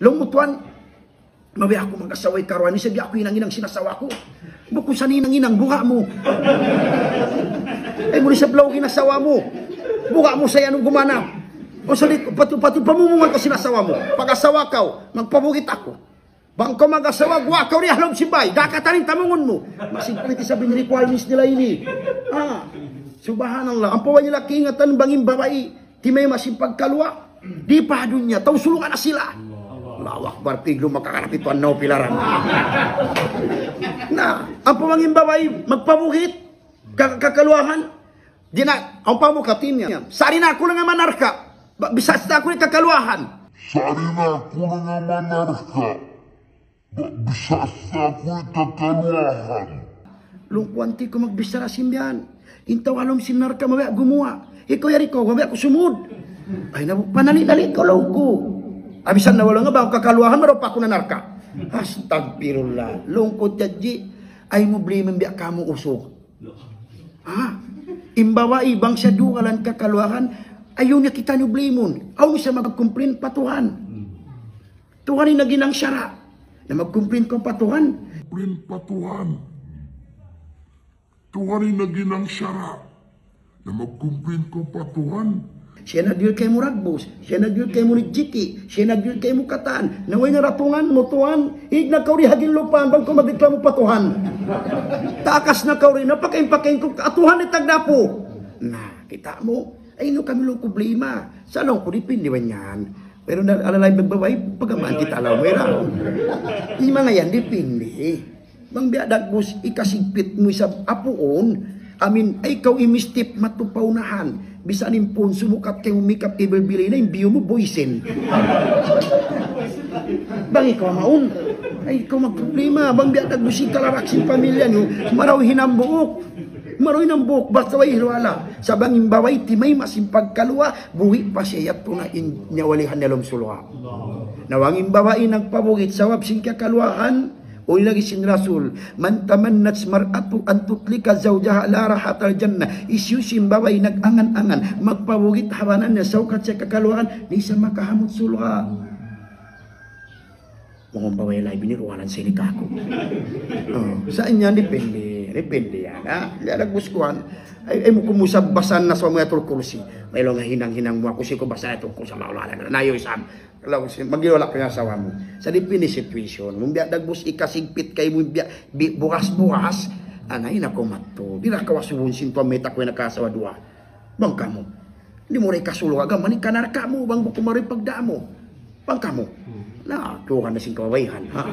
Lumutuan, mabi ako mag-asaway karuan, sabi ako inang sinasawa ko. Bukod sa ninang buka mo. Ay muli sa blog inasawa mo. Buka mo sa yanong gumanap. O salit, pati pamumungan ko sinasawa mo. Pag-asawa ka, magpabugit ako. Bang ko mag-asawa, guwakaw rin halong simbay. Dakatanin tamungon mo. Masingpiti sa requirements nila ini. Subhanallah. Ang pawan nila kiingatan banging babae. Di may masimpagkalwa. Di pa dunya. Tau sulungan na sila. Allahu Akbar, piglo makakarapit ang pilaran. Na, ang pamanging babae, magpabukit, kakaluahan, di na, ang pamukatin niya. Sari na ako lang ang manarka, bisas na ako ng kakaluahan. Sari na ako lang ang manarka, bisas na ako ng kakaluahan. Lungkwanti ko magbisa na simbihan. Intaw alam sinarka, mabaya gumawa. Ikaw yari ko, mabaya ko sumud. Ay, panali-dali ko, law ko. Abisan na wala nga ba, kakaluahan maro pa ako na narka. Astagfirullah. Lungkot yadji, ay mo blimen biya kamo usok. Imbawa ibang sa duwalan kakaluahan, ayaw niya kita niyo blimon. Aw siya magkumplin patuhan. Tuhan na ginang syara. Na magkumplin ko patuhan. Kumplin patuhan. Tuhan na ginang syara. Na magkumplin ko patuhan. Siya nagyul kay mo ragbos, siya nagyul kay mo rijiki, siya nagyul kay mo kataan. Naway na ratungan mo tuhan, higna kauri hagin lupan, bang kung magreklamo patuhan. Takas na kauri, napakain-pakain ko, atuhan ni tagdapo. Na, kita mo, ay no kami lang problema. Sana ko dipindiwan yan. Pero alalay magbabay, pagamaan kita alam mo yun. Hindi mga yan, dipindi. Bang biadagbos, ikasigpit mo sa apuon, amin, ay ikaw imistip matupaunahan. Bisa nimpon sumukat kay umikap kay berbili na yung biyo mo boysen. Bang ikaw maun. Ay ikaw magproblema. Bang biatag musik kalarak sin pamilya nyo. Maraw hinambuok. Maraw hinambuok. Basta way hilwala. Sa banging baway timay masimpag kalwa. Buwi pa siya yato na inyawalihan nilom sulwa. Nawanging babae nagpabugit sa wapsing kakalwaan. O lagi sin Rasul, man tamannat mar'atu an tutlika zawjaha la rahatal jannah. Isyusim baway nag-angan-angan, magpawugit hawanan niya saukat sa kakaluan, di sa makahamot sulwa. Mga baway lay biniruanan sa inikako. Saan yan? Depende yan. Nagbuskuhan, ay mo kumusab basan na sa mga tulkursi. May lang hinang-hinang mo ako ko basa itong kung sa maulalan. Nayo isam. Magiwala ko yung asawa mo. Sa dipini situation, mumbiya dagbus ikasigpit kay mumbiya bukas-bukas, anay na kumato. Di na kawasuhun sinto meta ko yung nakasawa dua. Bang kamo, hindi mo rin kasulong agam, maning kanarka mo, bang bukumari pagdamo. Bang kamo, na, tuhan na sing kawabayhan, ha?